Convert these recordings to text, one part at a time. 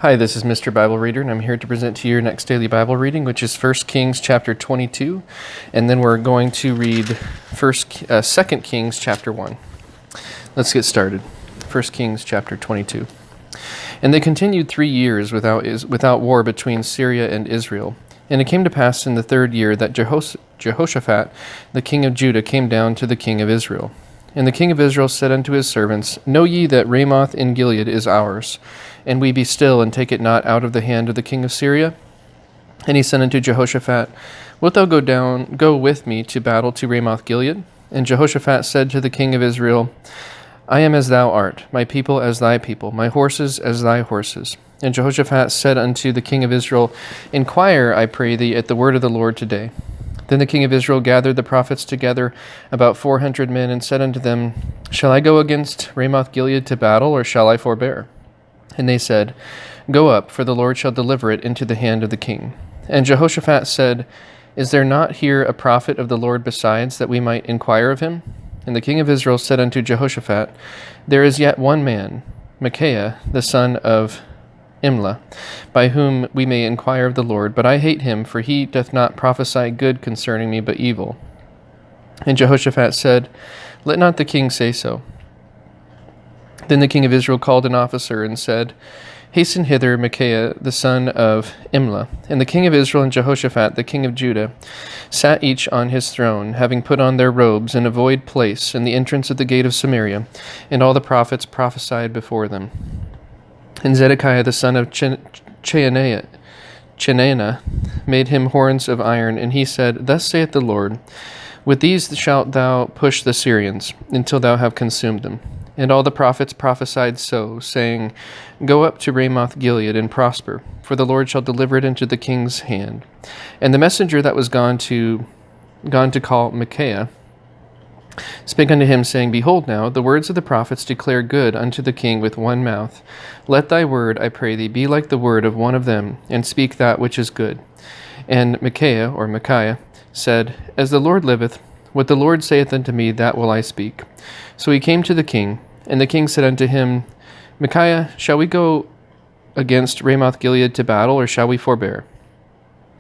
Hi, this is Mr. Bible Reader, and I'm here to present to you your next daily Bible reading, which is 1 Kings chapter 22, and then we're going to read 2 Kings chapter 1. Let's get started. 1 Kings chapter 22. And they continued 3 years without war between Syria and Israel. And it came to pass in the 3rd year that Jehoshaphat, the king of Judah, came down to the king of Israel. And the king of Israel said unto his servants, Know ye that Ramoth in Gilead is ours, and we be still, and take it not out of the hand of the king of Syria? And he said unto Jehoshaphat, Wilt thou go with me to battle to Ramoth Gilead? And Jehoshaphat said to the king of Israel, I am as thou art, my people as thy people, my horses as thy horses. And Jehoshaphat said unto the king of Israel, Inquire, I pray thee, at the word of the Lord today. Then the king of Israel gathered the prophets together, about 400 men, and said unto them, Shall I go against Ramoth Gilead to battle, or shall I forbear? And they said, Go up, for the Lord shall deliver it into the hand of the king. And Jehoshaphat said, Is there not here a prophet of the Lord besides, that we might inquire of him? And the king of Israel said unto Jehoshaphat, There is yet one man, Micaiah, the son of Imlah, by whom we may inquire of the Lord, but I hate him, for he doth not prophesy good concerning me, but evil. And Jehoshaphat said, Let not the king say so. Then the king of Israel called an officer and said, Hasten hither Micaiah, the son of Imlah. And the king of Israel and Jehoshaphat, the king of Judah, sat each on his throne, having put on their robes in a void place in the entrance of the gate of Samaria, and all the prophets prophesied before them. And Zedekiah the son of Chenaanah made him horns of iron, and he said, Thus saith the Lord, With these shalt thou push the Syrians, until thou have consumed them. And all the prophets prophesied so, saying, Go up to Ramoth Gilead and prosper, for the Lord shall deliver it into the king's hand. And the messenger that was gone to call Micaiah spake unto him, saying, Behold now, the words of the prophets declare good unto the king with one mouth. Let thy word, I pray thee, be like the word of one of them, and speak that which is good. And Micaiah said, As the Lord liveth, what the Lord saith unto me, that will I speak. So he came to the king, and the king said unto him, Micaiah, shall we go against Ramoth Gilead to battle, or shall we forbear?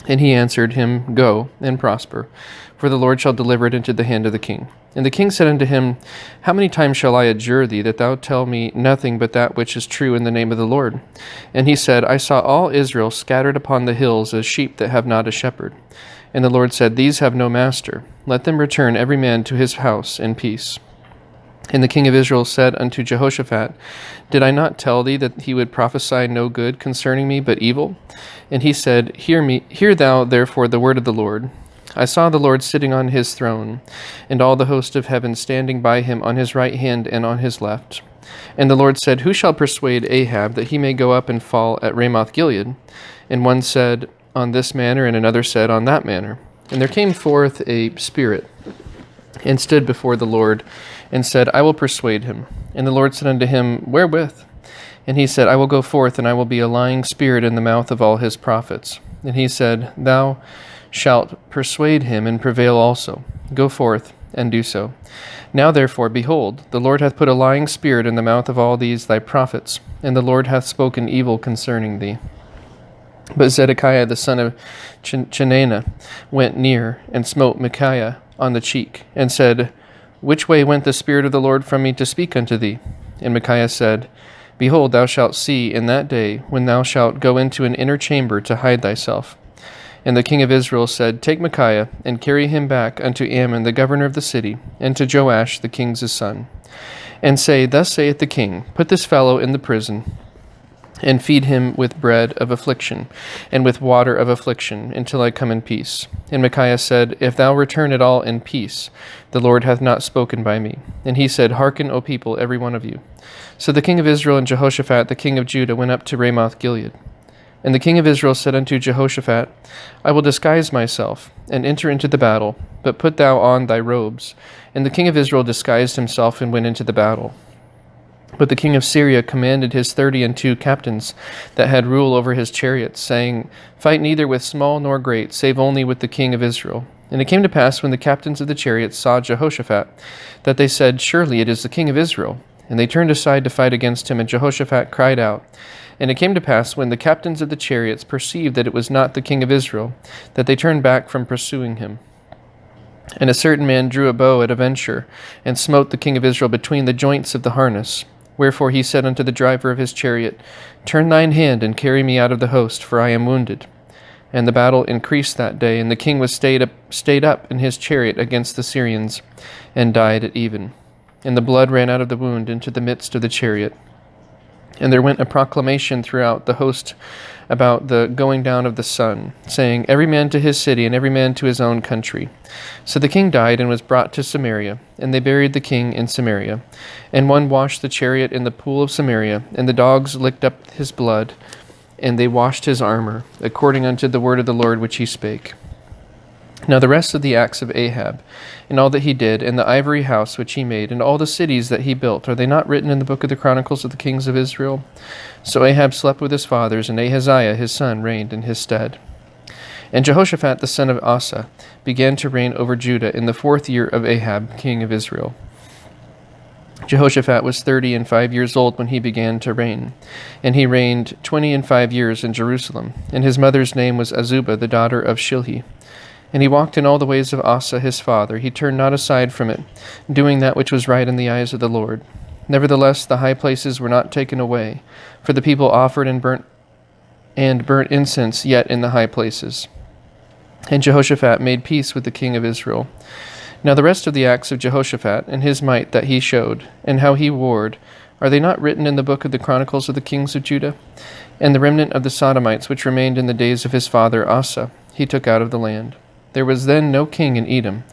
And he answered him, Go, and prosper, for the Lord shall deliver it into the hand of the king. And the king said unto him, How many times shall I adjure thee, that thou tell me nothing but that which is true in the name of the Lord? And he said, I saw all Israel scattered upon the hills as sheep that have not a shepherd. And the Lord said, These have no master. Let them return every man to his house in peace. And the king of Israel said unto Jehoshaphat, Did I not tell thee that he would prophesy no good concerning me, but evil? And he said, Hear thou therefore the word of the Lord. I saw the Lord sitting on his throne, and all the host of heaven standing by him on his right hand and on his left. And the Lord said, Who shall persuade Ahab that he may go up and fall at Ramoth Gilead? And one said, On this manner, and another said, On that manner. And there came forth a spirit, and stood before the Lord, and said, I will persuade him. And the Lord said unto him, Wherewith? And he said, I will go forth, and I will be a lying spirit in the mouth of all his prophets. And he said, Thou shalt persuade him, and prevail also. Go forth, and do so. Now therefore, behold, the Lord hath put a lying spirit in the mouth of all these thy prophets, and the Lord hath spoken evil concerning thee. But Zedekiah the son of Chenaanah went near, and smote Micaiah on the cheek, and said, Which way went the Spirit of the Lord from me to speak unto thee? And Micaiah said, Behold, thou shalt see in that day, when thou shalt go into an inner chamber to hide thyself. And the king of Israel said, Take Micaiah, and carry him back unto Ammon the governor of the city, and to Joash the king's son. And say, Thus saith the king, Put this fellow in the prison, and feed him with bread of affliction, and with water of affliction, until I come in peace. And Micaiah said, If thou return at all in peace, the Lord hath not spoken by me. And he said, Hearken, O people, every one of you. So the king of Israel and Jehoshaphat the king of Judah went up to Ramoth Gilead. And the king of Israel said unto Jehoshaphat, I will disguise myself, and enter into the battle, but put thou on thy robes. And the king of Israel disguised himself, and went into the battle. But the king of Syria commanded his 32 captains that had rule over his chariots, saying, Fight neither with small nor great, save only with the king of Israel. And it came to pass, when the captains of the chariots saw Jehoshaphat, that they said, Surely it is the king of Israel. And they turned aside to fight against him, and Jehoshaphat cried out. And it came to pass, when the captains of the chariots perceived that it was not the king of Israel, that they turned back from pursuing him. And a certain man drew a bow at a venture, and smote the king of Israel between the joints of the harness. Wherefore he said unto the driver of his chariot, Turn thine hand, and carry me out of the host, for I am wounded. And the battle increased that day, and the king was stayed up in his chariot against the Syrians, and died at even. And the blood ran out of the wound into the midst of the chariot. And there went a proclamation throughout the host about the going down of the sun, saying, Every man to his city, and every man to his own country. So the king died and was brought to Samaria, and they buried the king in Samaria. And one washed the chariot in the pool of Samaria, and the dogs licked up his blood, and they washed his armor, according unto the word of the Lord which he spake. Now the rest of the acts of Ahab, and all that he did, and the ivory house which he made, and all the cities that he built, are they not written in the book of the Chronicles of the kings of Israel? So Ahab slept with his fathers, and Ahaziah his son reigned in his stead. And Jehoshaphat the son of Asa began to reign over Judah in the 4th year of Ahab king of Israel. Jehoshaphat was 35 years old when he began to reign, and he reigned 25 years in Jerusalem. And his mother's name was Azubah, the daughter of Shilhi. And he walked in all the ways of Asa his father. He turned not aside from it, doing that which was right in the eyes of the Lord. Nevertheless, the high places were not taken away, for the people offered and burnt incense yet in the high places. And Jehoshaphat made peace with the king of Israel. Now the rest of the acts of Jehoshaphat, and his might that he showed, and how he warred, are they not written in the book of the Chronicles of the kings of Judah? And the remnant of the Sodomites which remained in the days of his father Asa, he took out of the land. There was then no king in Edom.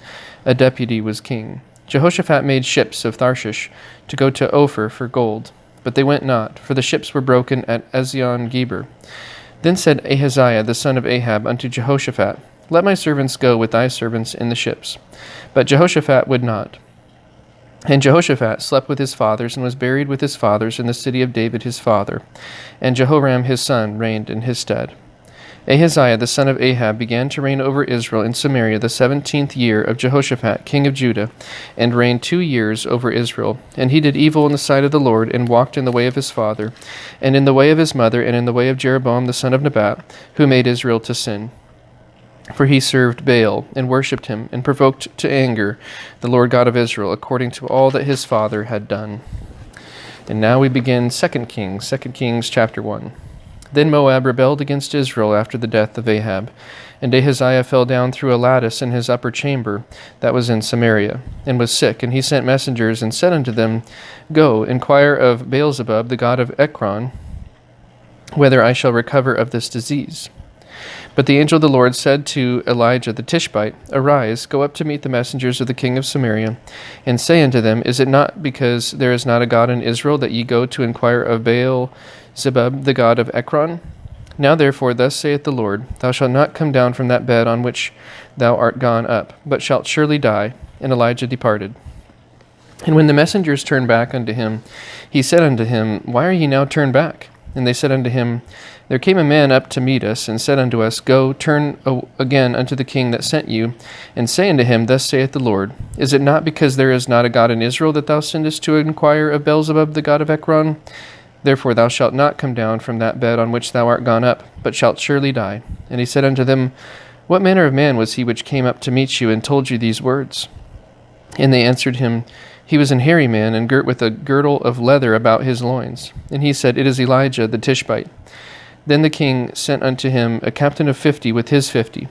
A deputy was king. Jehoshaphat made ships of Tharshish to go to Ophir for gold, but they went not, for the ships were broken at Ezion-Geber. Then said Ahaziah the son of Ahab unto Jehoshaphat, Let my servants go with thy servants in the ships. But Jehoshaphat would not. And Jehoshaphat slept with his fathers, and was buried with his fathers in the city of David his father. And Jehoram his son reigned in his stead. Ahaziah the son of Ahab began to reign over Israel in Samaria the 17th year of Jehoshaphat king of Judah, and reigned 2 years over Israel. And he did evil in the sight of the Lord, and walked in the way of his father, and in the way of his mother, and in the way of Jeroboam the son of Nebat, who made Israel to sin. For he served Baal, and worshipped him, and provoked to anger the Lord God of Israel, according to all that his father had done. And now we begin 2 Kings chapter 1. Then Moab rebelled against Israel after the death of Ahab. And Ahaziah fell down through a lattice in his upper chamber that was in Samaria, and was sick. And he sent messengers, and said unto them, Go, inquire of Beelzebub, the god of Ekron, whether I shall recover of this disease. But the angel of the Lord said to Elijah the Tishbite, Arise, go up to meet the messengers of the king of Samaria, and say unto them, Is it not because there is not a God in Israel that ye go to inquire of Baal-zebub, the god of Ekron? Now therefore thus saith the Lord, Thou shalt not come down from that bed on which thou art gone up, but shalt surely die. And Elijah departed. And when the messengers turned back unto him, he said unto him, Why are ye now turned back? And they said unto him, There came a man up to meet us, and said unto us, Go, turn again unto the king that sent you, and say unto him, Thus saith the Lord, Is it not because there is not a God in Israel that thou sendest to inquire of Beelzebub the god of Ekron? Therefore thou shalt not come down from that bed on which thou art gone up, but shalt surely die. And he said unto them, What manner of man was he which came up to meet you, and told you these words? And they answered him, He was an hairy man, and girt with a girdle of leather about his loins. And he said, It is Elijah the Tishbite. Then the king sent unto him a captain of 50 with his 50.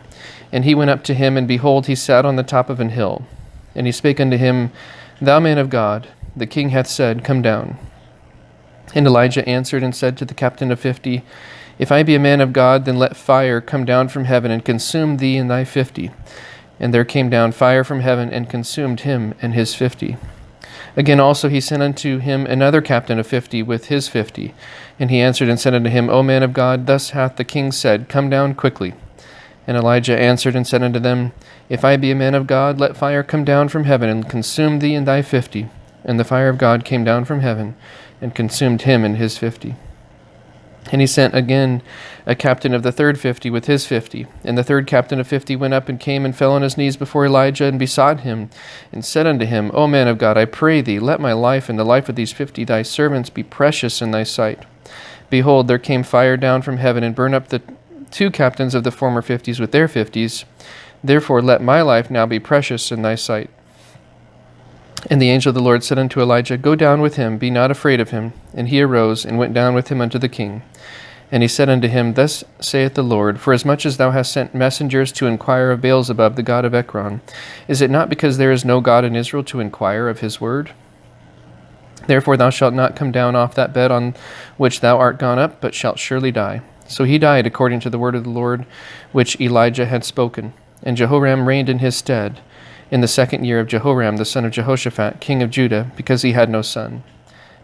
And he went up to him, and behold, he sat on the top of an hill. And he spake unto him, Thou man of God, the king hath said, Come down. And Elijah answered and said to the captain of 50, If I be a man of God, then let fire come down from heaven, and consume thee and thy 50. And there came down fire from heaven, and consumed him and his 50. Again also he sent unto him another captain of 50 with his 50. And he answered and said unto him, O man of God, thus hath the king said, Come down quickly. And Elijah answered and said unto them, If I be a man of God, let fire come down from heaven, and consume thee and thy 50. And the fire of God came down from heaven, and consumed him and his 50. And he sent again a captain of the third 50 with his 50. And the third captain of 50 went up and came and fell on his knees before Elijah and besought him, and said unto him, O man of God, I pray thee, let my life and the life of these 50 thy servants be precious in thy sight. Behold, there came fire down from heaven and burned up the two captains of the former 50s with their 50s. Therefore let my life now be precious in thy sight. And the angel of the Lord said unto Elijah, Go down with him, be not afraid of him. And he arose and went down with him unto the king. And he said unto him, Thus saith the Lord, Forasmuch as thou hast sent messengers to inquire of Beelzebub, the god of Ekron, is it not because there is no God in Israel to inquire of his word? Therefore thou shalt not come down off that bed on which thou art gone up, but shalt surely die. So he died according to the word of the Lord, which Elijah had spoken. And Jehoram reigned in his stead, in the 2nd year of Jehoram, the son of Jehoshaphat, king of Judah, because he had no son.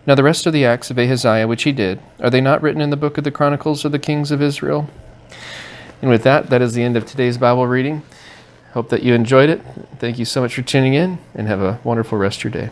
Now the rest of the acts of Ahaziah which he did, are they not written in the book of the Chronicles of the kings of Israel? And with that, that is the end of today's Bible reading. Hope that you enjoyed it. Thank you so much for tuning in, and have a wonderful rest of your day.